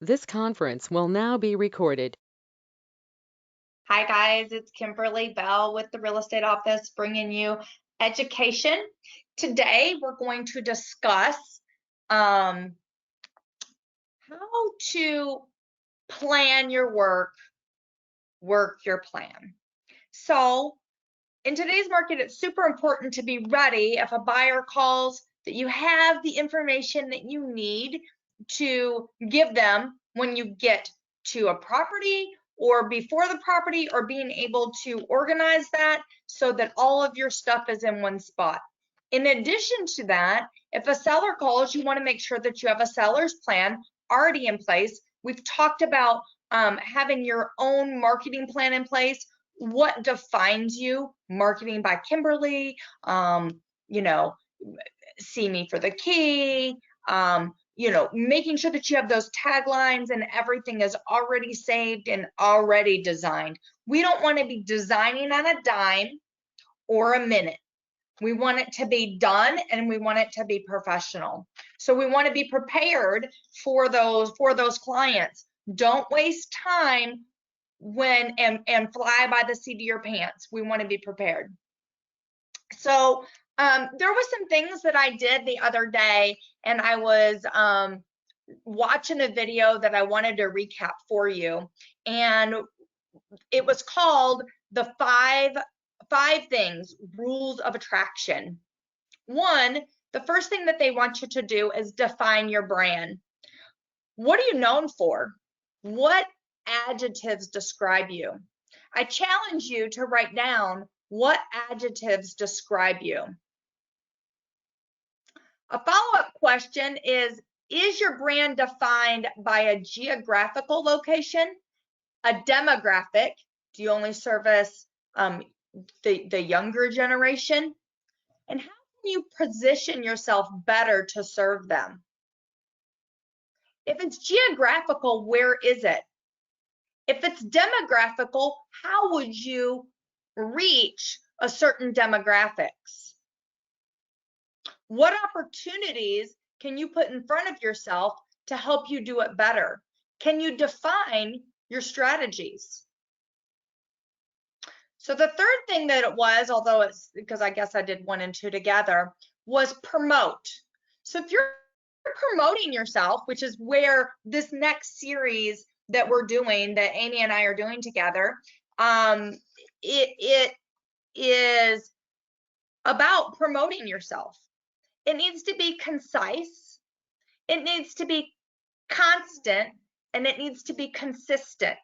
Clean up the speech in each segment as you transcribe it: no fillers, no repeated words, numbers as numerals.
This conference will now be recorded. Hi guys, it's Kimberly Bell with the Real Estate Office bringing you education. Today we're going to discuss how to plan your work your plan. So in today's market, it's super important to be ready if a buyer calls that you have the information that you need to give them when you get to a property or before the property, or being able to organize that so that all of your stuff is in one spot. In addition to that, if a seller calls, you want to make sure that you have a seller's plan already in place. We've talked about having your own marketing plan in place. What defines you? Marketing by Kimberly, you know, see me for the key, making sure that you have those taglines and everything is already saved and already designed. We don't want to be designing on a dime or a minute. We want it to be done and we want it to be professional. So we want to be prepared for those clients. Don't waste time and fly by the seat of your pants. We want to be prepared. So there was some things that I did the other day, and I was watching a video that I wanted to recap for you, and it was called the five things, rules of attraction. One, the first thing that they want you to do is define your brand. What are you known for? What adjectives describe you? I challenge you to write down what adjectives describe you. A follow-up question is your brand defined by a geographical location, a demographic? Do you only service the younger generation? And how can you position yourself better to serve them? If it's geographical, where is it? If it's demographical, how would you reach a certain demographics? What opportunities can you put in front of yourself to help you do it better? Can you define your strategies? So the third thing that it was, although it's because I guess I did 1 and 2 together, was promote. So if you're promoting yourself, which is where this next series that we're doing, that Amy and I are doing together, it is about promoting yourself. It needs to be concise, it needs to be constant, and it needs to be consistent.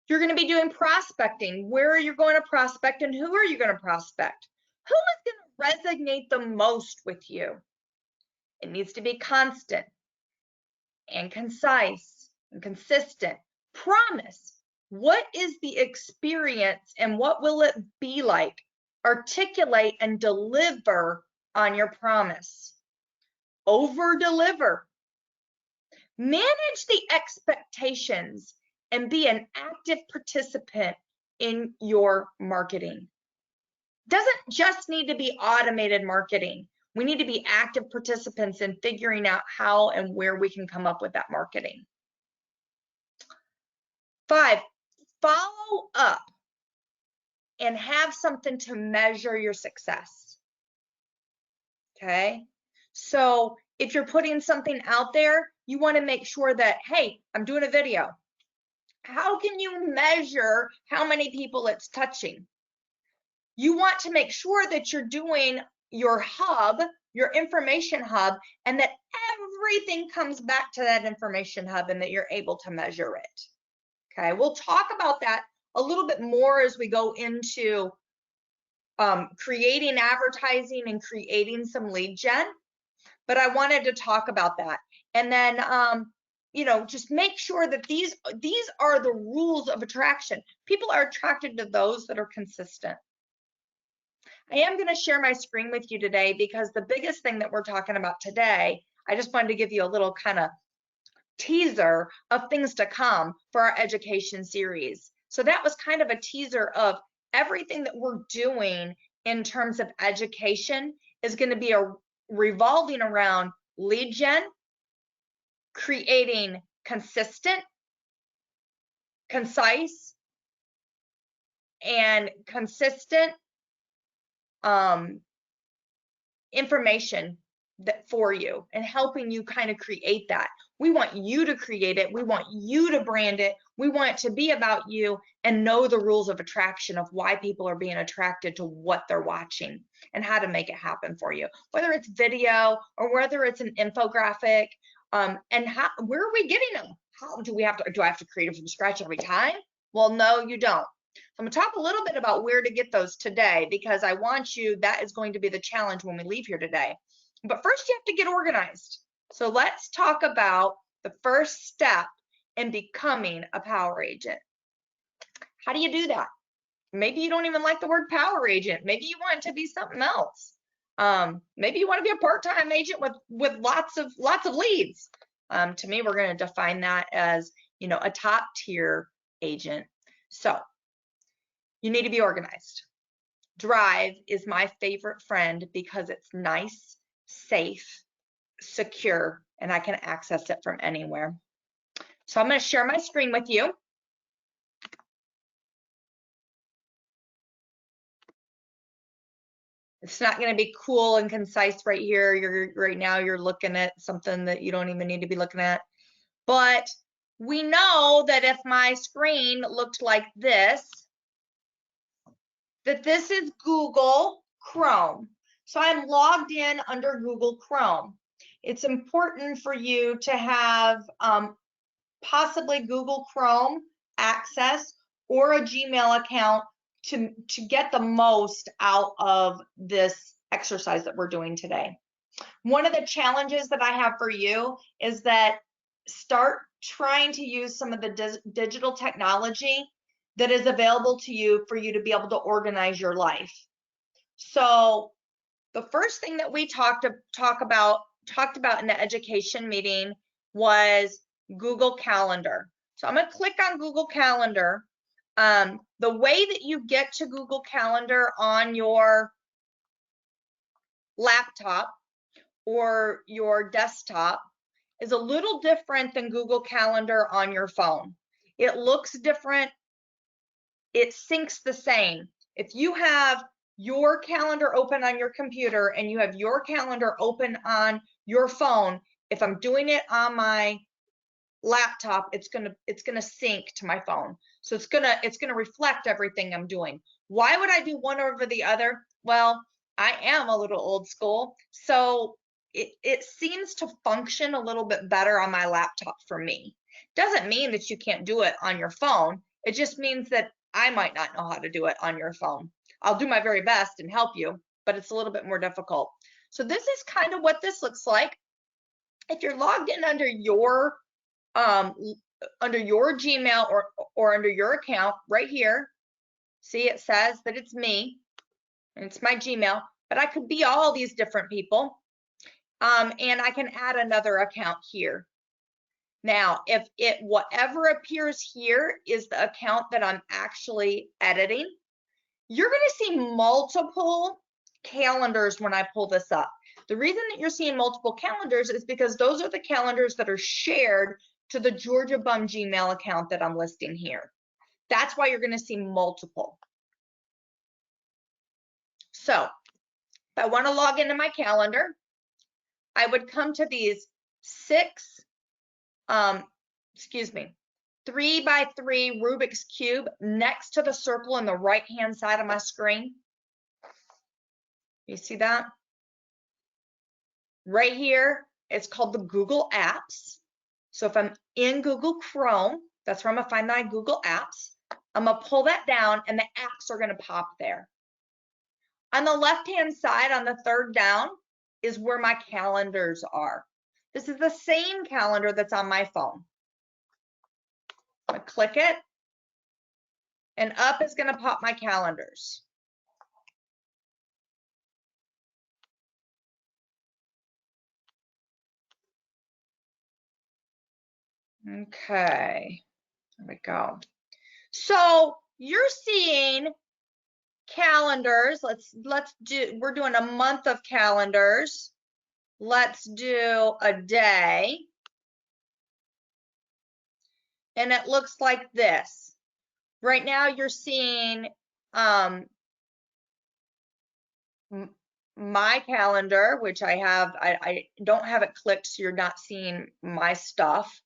You're going to be doing prospecting. Where are you going to prospect and who are you going to prospect? Who is going to resonate the most with you? It needs to be constant and concise and consistent. Promise. What is the experience and what will it be like? Articulate and deliver on your promise. Over deliver. Manage the expectations and be an active participant in your marketing. Doesn't just need to be automated marketing. We need to be active participants in figuring out how and where we can come up with that marketing. 5, follow up and have something to measure your success. Okay, so if you're putting something out there, you want to make sure that, hey, I'm doing a video. How can you measure how many people it's touching? You want to make sure that you're doing your hub, your information hub, and that everything comes back to that information hub and that you're able to measure it. Okay, we'll talk about that a little bit more as we go into creating advertising and creating some lead gen, but I wanted to talk about that. And then just make sure that these are the rules of attraction. People are attracted to those that are consistent. I am going to share my screen with you today because the biggest thing that we're talking about today, I just wanted to give you a little kind of teaser of things to come for our education series. So that was kind of a teaser of everything that we're doing in terms of education is going to be revolving around lead gen, creating consistent, concise, and consistent information for you and helping you kind of create that. We want you to create it. We want you to brand it. We want it to be about you and know the rules of attraction of why people are being attracted to what they're watching and how to make it happen for you, whether it's video or whether it's an infographic. And where are we getting them? How do I have to create it from scratch every time? Well, no, you don't. So I'm going to talk a little bit about where to get those today, because I want you, that is going to be the challenge when we leave here today. But first you have to get organized. So let's talk about the first step in becoming a power agent. How do you do that? Maybe you don't even like the word power agent. Maybe you want it to be something else. Maybe you want to be a part-time agent with lots of leads. To me, we're going to define that as, you know, a top tier agent. So you need to be organized. Drive is my favorite friend because it's nice, safe, secure, and I can access it from anywhere. So I'm going to share my screen with you. It's not going to be cool and concise right here. Right now you're looking at something that you don't even need to be looking at. But we know that if my screen looked like this, that this is Google Chrome. So I'm logged in under Google Chrome. It's important for you to have possibly Google Chrome access or a Gmail account to get the most out of this exercise that we're doing today. One of the challenges that I have for you is that start trying to use some of the digital technology that is available to you for you to be able to organize your life. So the first thing that we talked about in the education meeting was Google Calendar. So I'm going to click on Google Calendar. The way that you get to Google Calendar on your laptop or your desktop is a little different than Google Calendar on your phone. It looks different. It syncs the same. If you have your calendar open on your computer and you have your calendar open on your phone, if I'm doing it on my laptop, it's gonna sync to my phone. So it's gonna reflect everything I'm doing. Why would I do one over the other? Well, I am a little old school, so it seems to function a little bit better on my laptop for me. Doesn't mean that you can't do it on your phone. It just means that I might not know how to do it on your phone. I'll do my very best and help you, but it's a little bit more difficult. So this is kind of what this looks like. If you're logged in under your Gmail or under your account right here, see it says that it's me and it's my Gmail, but I could be all these different people. And I can add another account here. Now, if whatever appears here is the account that I'm actually editing, you're going to see multiple calendars when I pull this up. The reason that you're seeing multiple calendars is because those are the calendars that are shared to the Georgia Bum Gmail account that I'm listing here. That's why you're going to see multiple. So if I want to log into my calendar, I would come to these 3x3 Rubik's Cube next to the circle in the right-hand side of my screen. You see that? Right here, it's called the Google Apps. So if I'm in Google Chrome, that's where I'm going to find my Google Apps. I'm going to pull that down and the apps are going to pop there. On the left-hand side, on the third down, is where my calendars are. This is the same calendar that's on my phone. I'm going to click it, and up is going to pop my calendars. Okay, there we go. So you're seeing calendars. We're doing a month of calendars. Let's do a day. and it looks like this. Right now you're seeing my calendar, which I don't have it clicked, so you're not seeing my stuff.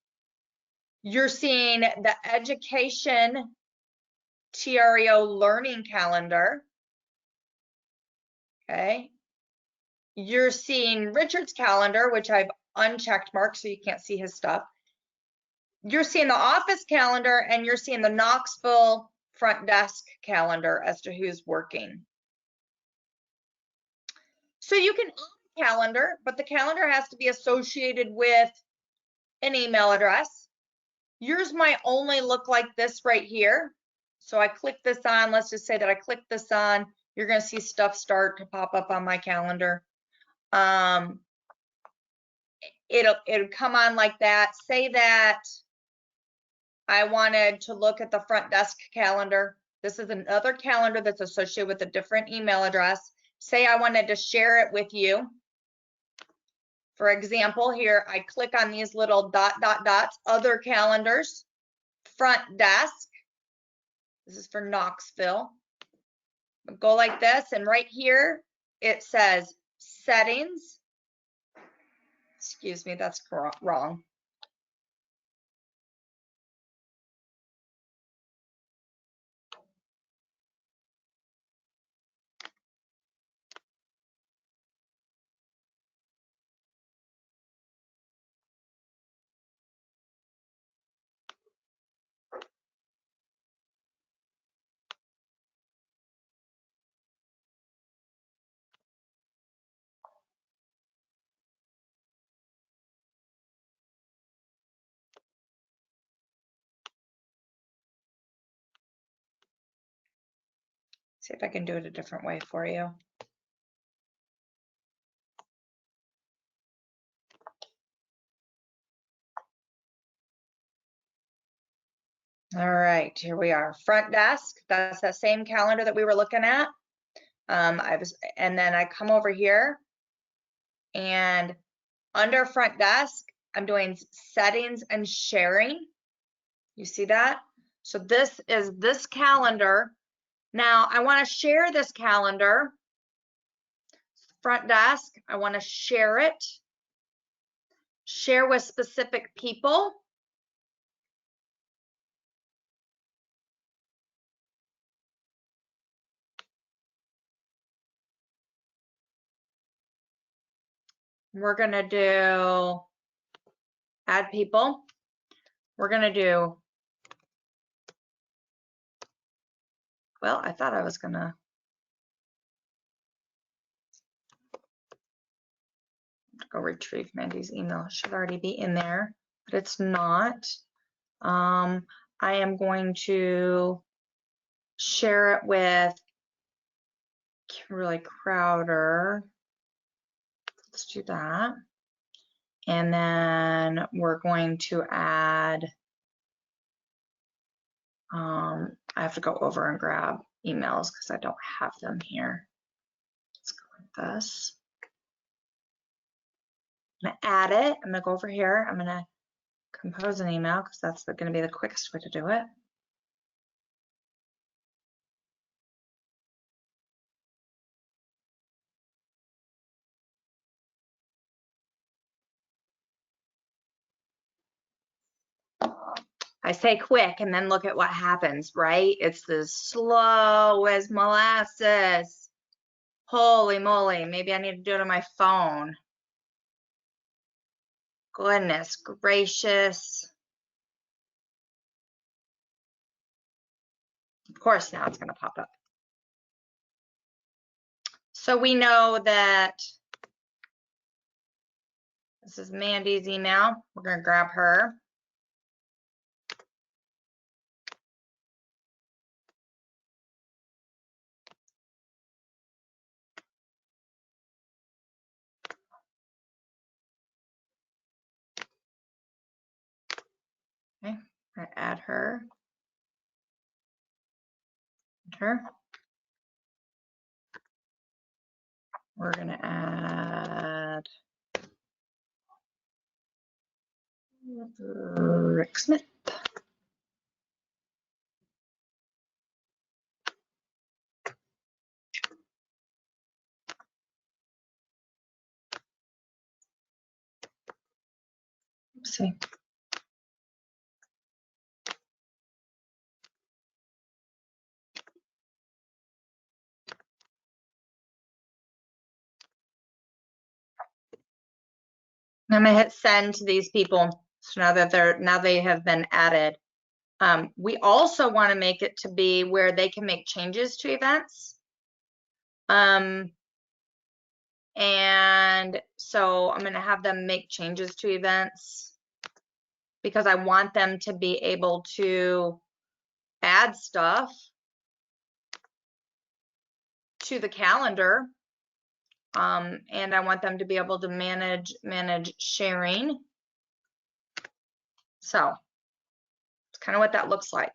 You're seeing the education TREO learning calendar. Okay. You're seeing Richard's calendar, which I've unchecked marked so you can't see his stuff. You're seeing the office calendar, and you're seeing the Knoxville front desk calendar as to who's working. So you can own a calendar, but the calendar has to be associated with an email address. Yours might only look like this right here. So I click this on, let's just say that I click this on, you're gonna see stuff start to pop up on my calendar. It'll come on like that. Say that I wanted to look at the front desk calendar. This is another calendar that's associated with a different email address. Say I wanted to share it with you. For example, here I click on these little dots, other calendars, front desk. This is for Knoxville. Go like this, and right here it says settings. Excuse me, that's wrong. See if I can do it a different way for you. All right, here we are. Front desk, that's that same calendar that we were looking at. And then I come over here, and under front desk, I'm doing settings and sharing. You see that? So this is this calendar. Now I want to share this calendar. Front desk, I want to share it. Share with specific people. We're going to do add people. We're going to do, well, I thought I was going to go retrieve Mandy's email. It should already be in there, but it's not. I am going to share it with Kimberly Crowder. Let's do that. And then we're going to add, I have to go over and grab emails because I don't have them here. Let's go like this. I'm gonna add it. I'm gonna go over here. I'm gonna compose an email because that's gonna be the quickest way to do it. I say quick and then look at what happens, right? It's as slow as molasses. Holy moly, maybe I need to do it on my phone. Goodness gracious. Of course, now it's going to pop up. So we know that this is Mandy's email. We're going to grab her. Okay, I add her. Enter. We're going to add Rick Smith. See. I'm gonna hit send to these people. So now they have been added. We also want to make it to be where they can make changes to events. And so I'm gonna have them make changes to events because I want them to be able to add stuff to the calendar. And I want them to be able to manage sharing. So it's kind of what that looks like.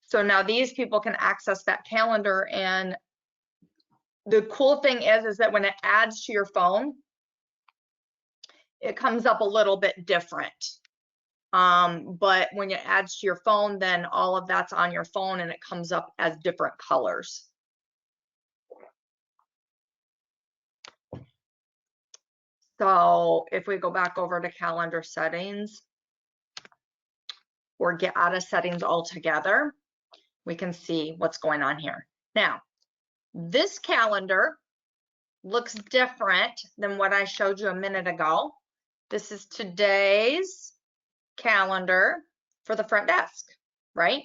So now these people can access that calendar, and the cool thing is that when it adds to your phone, it comes up a little bit different. But when it adds to your phone, then all of that's on your phone and it comes up as different colors. So if we go back over to calendar settings or get out of settings altogether, we can see what's going on here. Now, this calendar looks different than what I showed you a minute ago. This is today's calendar for the front desk, right?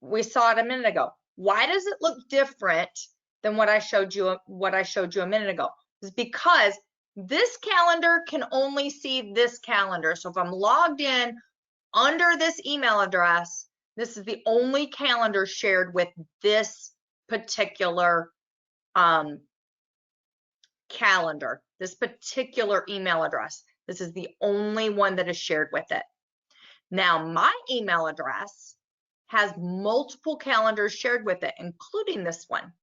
We saw it a minute ago. Why does it look different than what I showed you a minute ago? It's because this calendar can only see this calendar. So if I'm logged in under this email address, this is the only calendar shared with this particular calendar, this particular email address. This is the only one that is shared with it. Now, my email address has multiple calendars shared with it, including this one.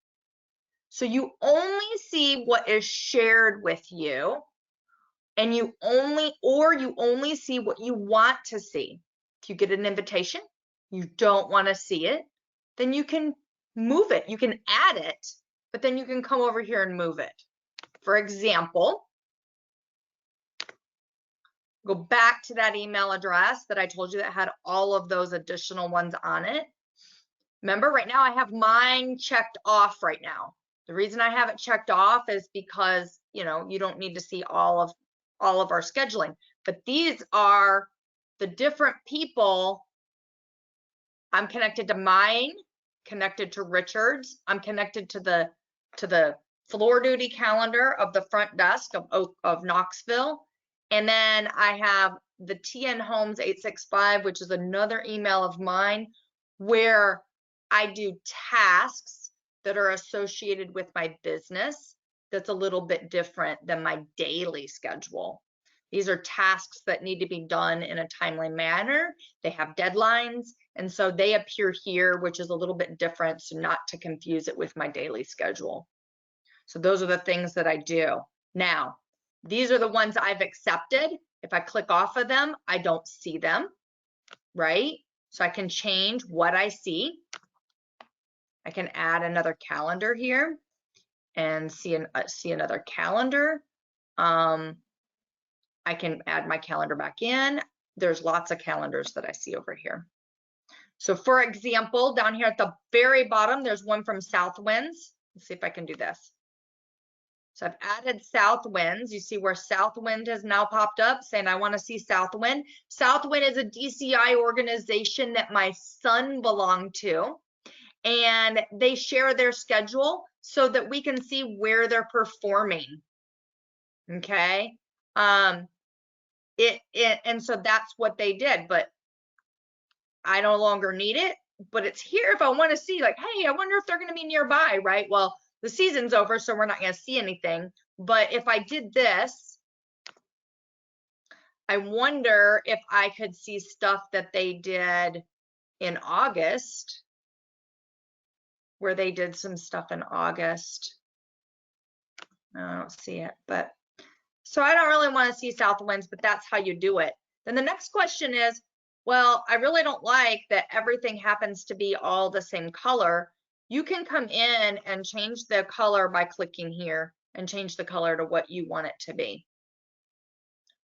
So you only see what is shared with you, and you only see what you want to see. If you get an invitation, you don't want to see it, then you can move it. You can add it, but then you can come over here and move it. For example, go back to that email address that I told you that had all of those additional ones on it. Remember, right now I have mine checked off right now. The reason I have it checked off is because, you know, you don't need to see all of our scheduling, but these are the different people. I'm connected to mine, connected to Richard's. I'm connected to the floor duty calendar of the front desk of Knoxville. And then I have the TN Homes 865, which is another email of mine where I do tasks that are associated with my business. That's a little bit different than my daily schedule. These are tasks that need to be done in a timely manner. They have deadlines, and so they appear here, which is a little bit different, so not to confuse it with my daily schedule. So those are the things that I do. Now, these are the ones I've accepted. If I click off of them, I don't see them, right? So I can change what I see. I can add another calendar here and see another calendar. I can add my calendar back in. There's lots of calendars that I see over here. So for example, down here at the very bottom, there's one from Southwinds. Let's see if I can do this. So I've added Southwinds. You see where Southwind has now popped up saying I want to see Southwind. Southwind is a DCI organization that my son belonged to, and they share their schedule so that we can see where they're performing. Okay. And so that's what they did, but I no longer need it, but it's here if I want to see, like, hey, I wonder if they're going to be nearby, right? Well, the season's over, so we're not going to see anything. But if I did this, I wonder if I could see stuff that they did in August, where they did some stuff in August. I don't see it, but so I don't really want to see Southwinds, but that's how you do it. Then the next question is, well, I really don't like that everything happens to be all the same color. You can come in and change the color by clicking here and change the color to what you want it to be.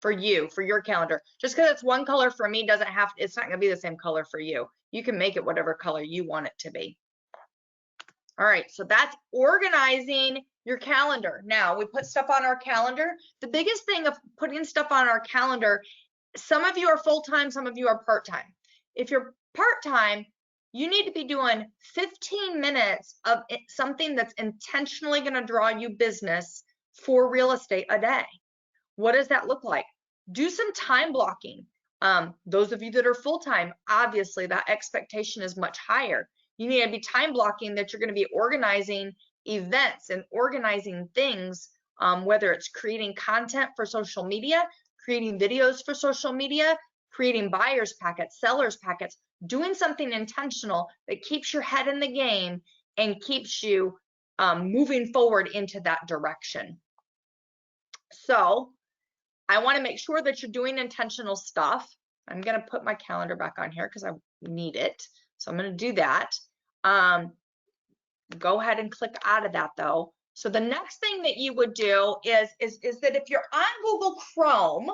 for you, for your calendar. Just because it's one color for me doesn't have, it's not gonna be the same color for you. You can make it whatever color you want it to be. All right, so that's organizing your calendar. Now we put stuff on our calendar. The biggest thing of putting stuff on our calendar, some of you are full-time, some of you are part-time. If you're part-time, you need to be doing 15 minutes of something that's intentionally going to draw you business for real estate a day. What does that look like? Do some time blocking. Those of you that are full-time, obviously that expectation is much higher. You need to be time blocking that you're going to be organizing events and organizing things, whether it's creating content for social media, creating videos for social media, creating buyers packets, sellers packets, doing something intentional that keeps your head in the game and keeps you moving forward into that direction. So I want to make sure that you're doing intentional stuff. I'm going to put my calendar back on here because I need it. So I'm going to do that. Go ahead and click out of that though. So the next thing that you would do is that if you're on Google Chrome,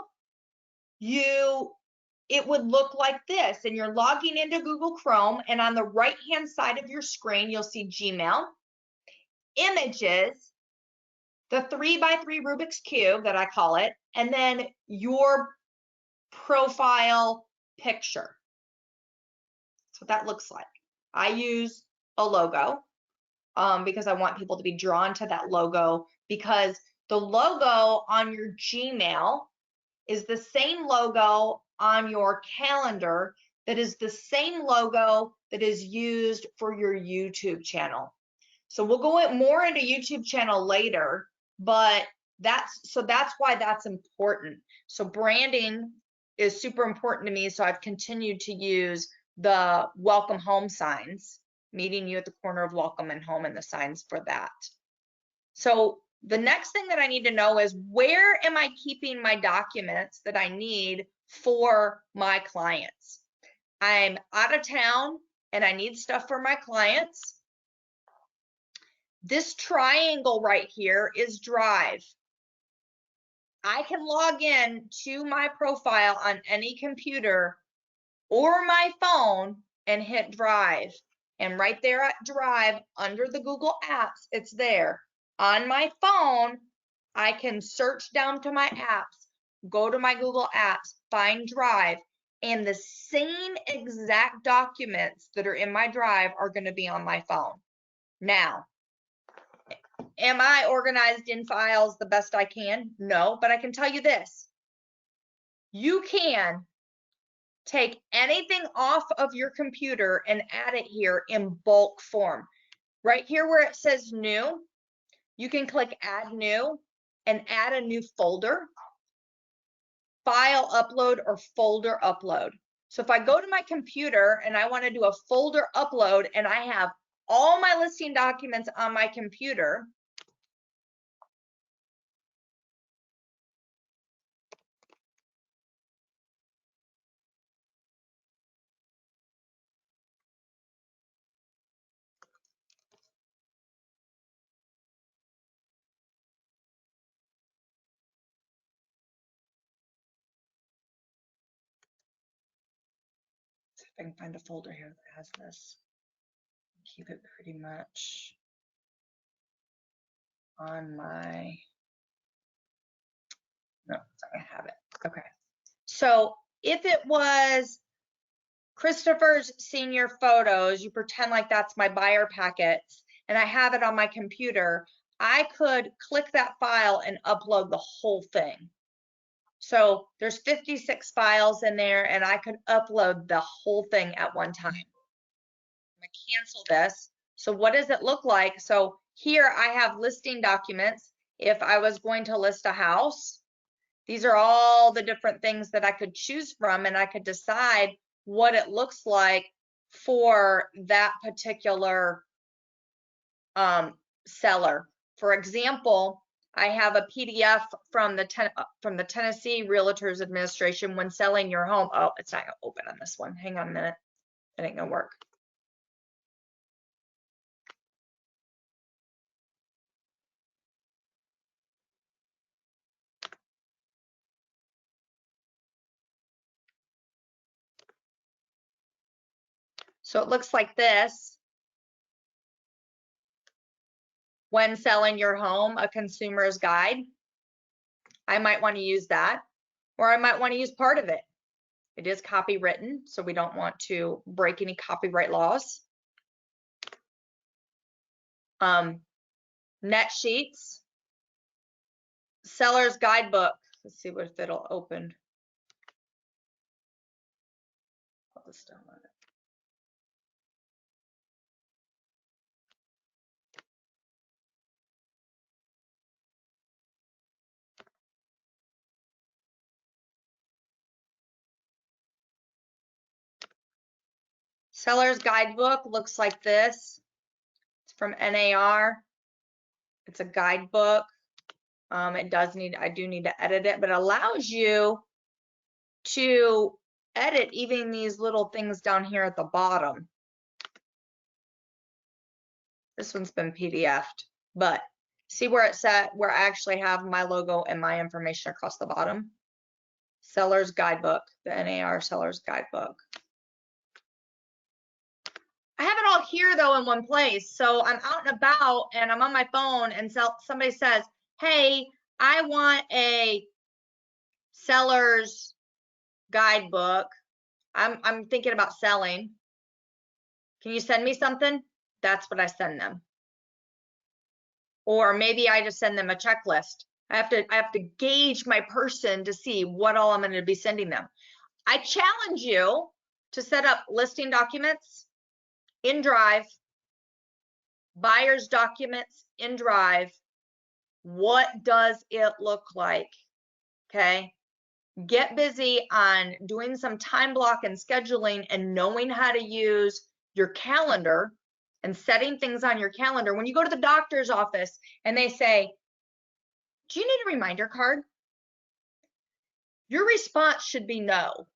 it would look like this, and you're logging into Google Chrome, and on the right hand side of your screen you'll see Gmail, images, the 3x3 Rubik's Cube that I call it, and then your profile picture. That's what that looks like. I use a logo because I want people to be drawn to that logo, because the logo on your Gmail is the same logo on your calendar that is the same logo that is used for your YouTube channel. So we'll go more into YouTube channel later, but that's why that's important. So branding is super important to me. So I've continued to use the welcome home signs, meeting you at the corner of welcome and home, and the signs for that. So the next thing that I need to know is, where am I keeping my documents that I need for my clients? I'm out of town and I need stuff for my clients. This triangle right here is Drive. I can log in to my profile on any computer or my phone and hit Drive. And right there at Drive, under the Google Apps, it's there. On my phone, I can search down to my apps, go to my Google Apps, find Drive, and the same exact documents that are in my Drive are going to be on my phone. Now, am I organized in files the best I can? No, but I can tell you this. You can take anything off of your computer and add it here in bulk form. Right here where it says new, you can click add new and add a new folder, file upload, or folder upload. So if I go to my computer and I want to do a folder upload and I have all my listing documents on my computer, if I can find a folder here that has this, keep it pretty much on my, no, it's not gonna have it. Okay. So if it was Christopher's senior photos, you pretend like that's my buyer packets, and I have it on my computer, I could click that file and upload the whole thing. So there's 56 files in there, and I could upload the whole thing at one time. I'm gonna cancel this. So what does it look like? So here I have listing documents. If I was going to list a house, these are all the different things that I could choose from, and I could decide what it looks like for that particular seller. For example, I have a PDF from the Tennessee Realtors Administration when selling your home. Oh, it's not gonna open on this one. Hang on a minute. It ain't gonna work. So it looks like this. When selling your home, a consumer's guide. I might want to use that, or I might want to use part of it. It is copywritten, so we don't want to break any copyright laws. Net sheets, seller's guidebook. Let's see if it'll open. I'll just download it. Seller's guidebook looks like this. It's from NAR. It's a guidebook. I do need to edit it, but it allows you to edit even these little things down here at the bottom. This one's been PDF'd, but see where it's at, where I actually have my logo and my information across the bottom? Seller's guidebook, the NAR seller's guidebook. I have it all here though in one place. So I'm out and about and I'm on my phone and somebody says, hey, I want a seller's guidebook. I'm thinking about selling. Can you send me something? That's what I send them. Or maybe I just send them a checklist. I have to gauge my person to see what all I'm going to be sending them. I challenge you to set up listing documents in Drive, buyer's documents in Drive. What does it look like? Okay. Get busy on doing some time block and scheduling and knowing how to use your calendar and setting things on your calendar. When you go to the doctor's office and they say, do you need a reminder card? Your response should be no.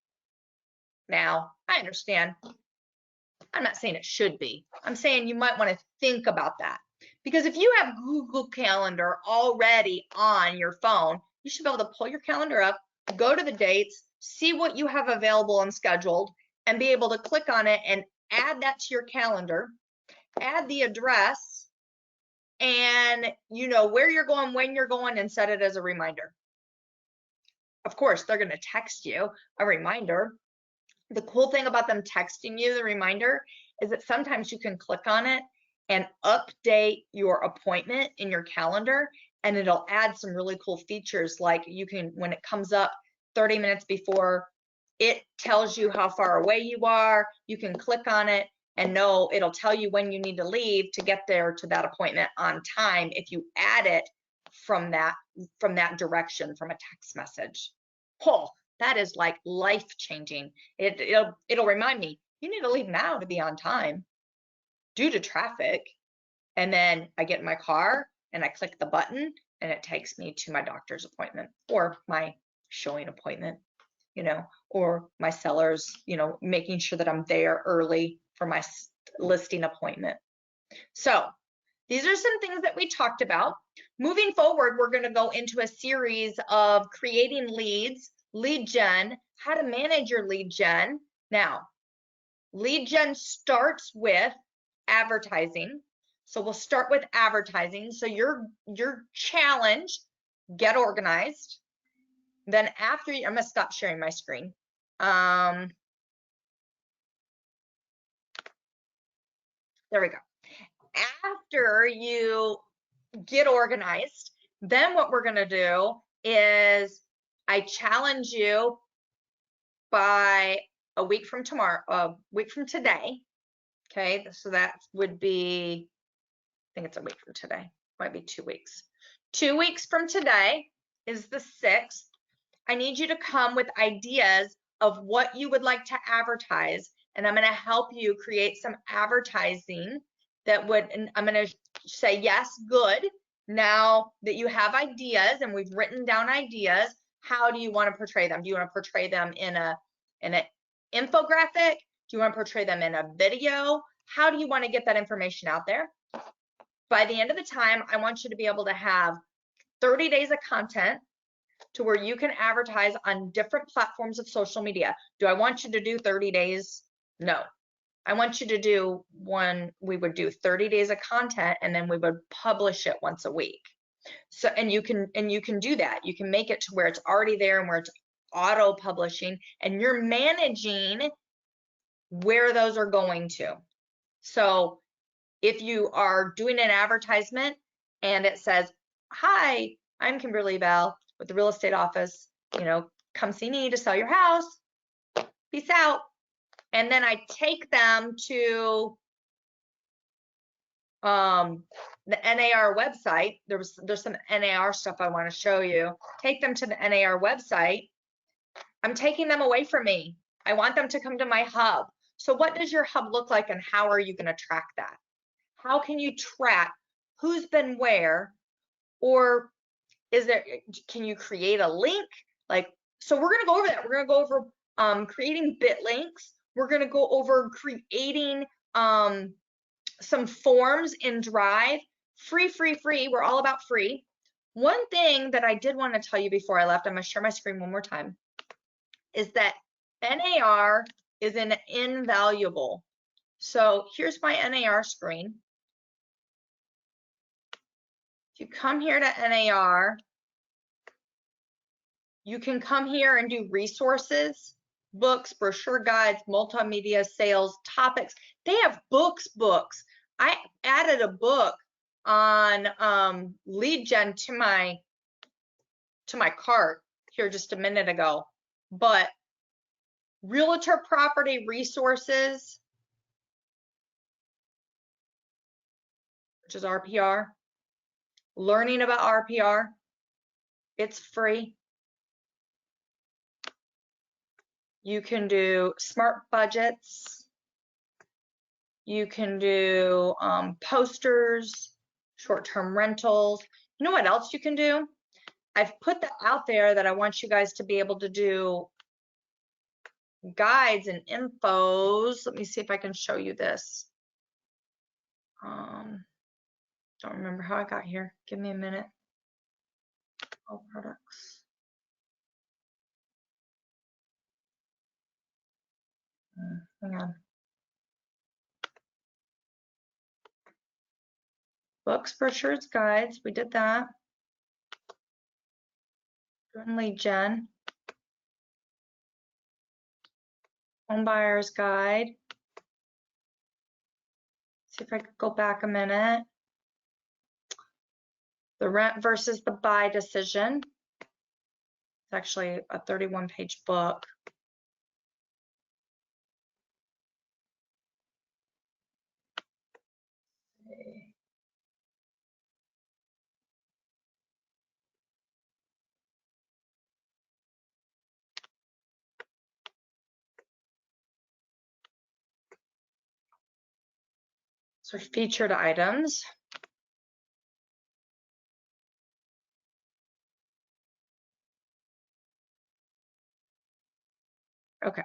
Now, I understand. I'm not saying it should be. I'm saying you might want to think about that. Because if you have Google Calendar already on your phone, you should be able to pull your calendar up, go to the dates, see what you have available and scheduled, and be able to click on it and add that to your calendar, add the address, and you know where you're going, when you're going, and set it as a reminder. Of course, they're going to text you a reminder. The cool thing about them texting you the reminder is that sometimes you can click on it and update your appointment in your calendar, and it'll add some really cool features, like you can, when it comes up 30 minutes before, it tells you how far away you are. You can click on it and know it'll tell you when you need to leave to get there to that appointment on time if you add it from that direction from a text message. Oh, that is like life-changing. It'll remind me, you need to leave now to be on time due to traffic. And then I get in my car and I click the button and it takes me to my doctor's appointment or my showing appointment, you know, or my seller's, you know, making sure that I'm there early for my listing appointment. So these are some things that we talked about. Moving forward, we're going to go into a series of creating leads, lead gen, how to manage your lead gen. Now, lead gen starts with advertising. So we'll start with advertising. So your challenge, get organized. Then after, I'm going to stop sharing my screen. There we go. After you get organized, then what we're going to do is I challenge you by a week from today. Okay, so that would be, I think it's a week from today, might be 2 weeks. 2 weeks from today is the 6th. I need you to come with ideas of what you would like to advertise, and I'm going to help you create some advertising that would, and I'm going to say, yes, good. Now that you have ideas and we've written down ideas, how do you want to portray them? Do you want to portray them in an infographic? Do you want to portray them in a video? How do you want to get that information out there? By the end of the time, I want you to be able to have 30 days of content to where you can advertise on different platforms of social media. Do I want you to do 30 days? No. I want you to do one, we would do 30 days of content and then we would publish it once a week. So, and you can do that. You can make it to where it's already there and where it's auto publishing and you're managing where those are going to. So if you are doing an advertisement and it says, hi, I'm Kimberly Bell with the real estate office, you know, come see me to sell your house. Peace out. And then I take them to the NAR website. There's some NAR stuff I want to show you. Take them to the NAR website. I'm taking them away from me. I want them to come to my hub. So what does your hub look like and how are you going to track that? How can you track who's been where, or can you create a link? Like, so we're going to go over that. We're going to go over creating bit links. We're going to go over creating some forms in Drive. Free. We're all about free. One thing that I did want to tell you before I left, I'm going to share my screen one more time, is that NAR is an invaluable. So here's my NAR screen. If you come here to NAR, you can come here and do resources, books, brochure guides, multimedia, sales, topics. They have books. I added a book on lead gen to my cart here just a minute ago. But realtor property resources, which is RPR, learning about RPR, it's free. You can do smart budgets. You can do posters, short-term rentals. You know what else you can do? I've put that out there that I want you guys to be able to do guides and infos. Let me see if I can show you this. Don't remember how I got here. Give me a minute. All products. Hang on. Books, brochures, guides. We did that. Doing lead gen. Home buyer's guide. See if I could go back a minute. The rent versus the buy decision. It's actually a 31-page book. So featured items. Okay,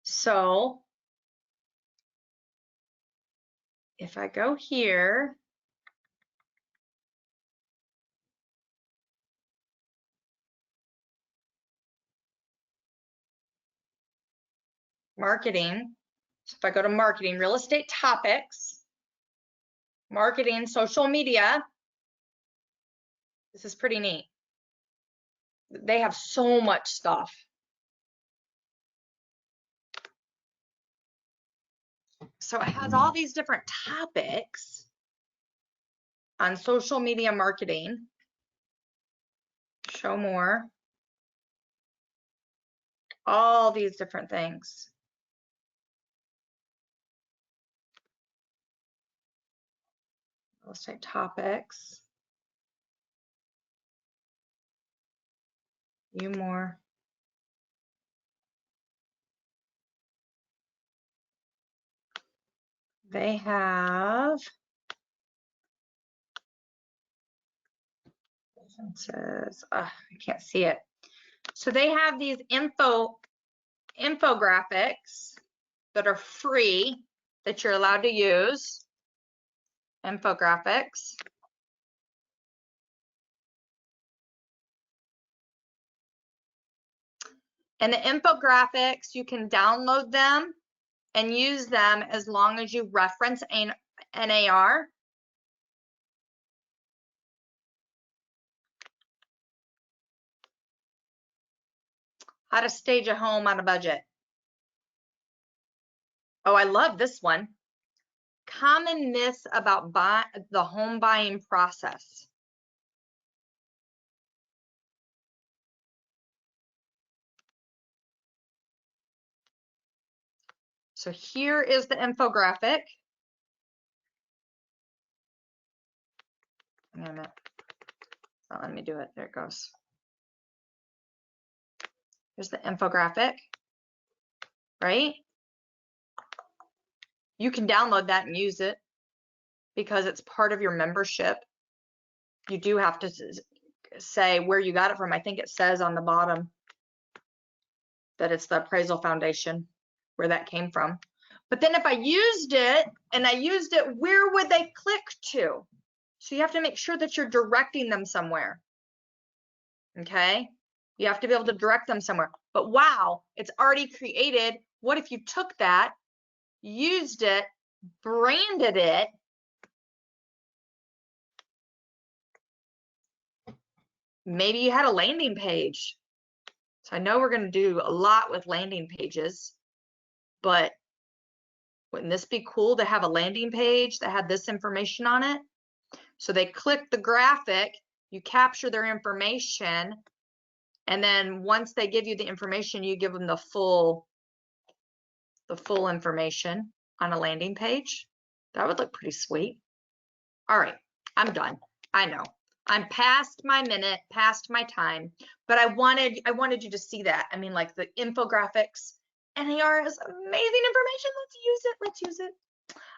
so if I go here, marketing, so if I go to marketing, real estate topics, marketing, social media, this is pretty neat. They have so much stuff. So it has all these different topics on social media marketing. Show more. All these different things. Real estate topics. View more. They have differences. I can't see it. So they have these infographics that are free that you're allowed to use. Infographics. And the infographics, you can download them and use them as long as you reference NAR. How to stage a home on a budget. Oh, I love this one. Common myths about the home buying process. So here is the infographic. Wait a minute. It's not letting me do it. There it goes. Here's the infographic, right? You can download that and use it because it's part of your membership. You do have to say where you got it from. I think it says on the bottom that it's the Appraisal Foundation where that came from. But then if I used it and I used it, where would they click to? So you have to make sure that you're directing them somewhere. Okay? You have to be able to direct them somewhere. But wow, it's already created. What if you took that, used it, branded it, maybe you had a landing page. So I know we're going to do a lot with landing pages, but wouldn't this be cool to have a landing page that had this information on it? So they click the graphic, you capture their information, and then once they give you the information, you give them the full information on a landing page. That would look pretty sweet. All right, I'm done. I know I'm past my minute, past my time, but I wanted you to see that. I mean, like the infographics, NAR is amazing information. Let's use it. Let's use it.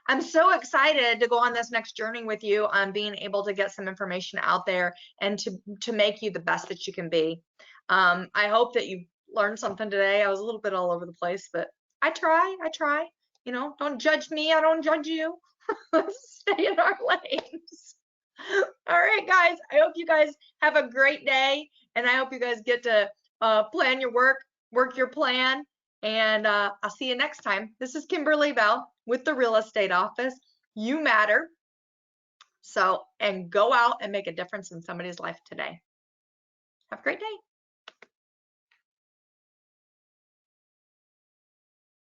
I'm so excited to go on this next journey with you on being able to get some information out there and to make you the best that you can be. I hope that you learned something today. I was a little bit all over the place, but I try. You know, don't judge me. I don't judge you. Let's stay in our lanes. All right, guys. I hope you guys have a great day, and I hope you guys get to plan your work your plan, and I'll see you next time. This is Kimberly Bell with the Real Estate Office. You matter. So, and go out and make a difference in somebody's life today. Have a great day.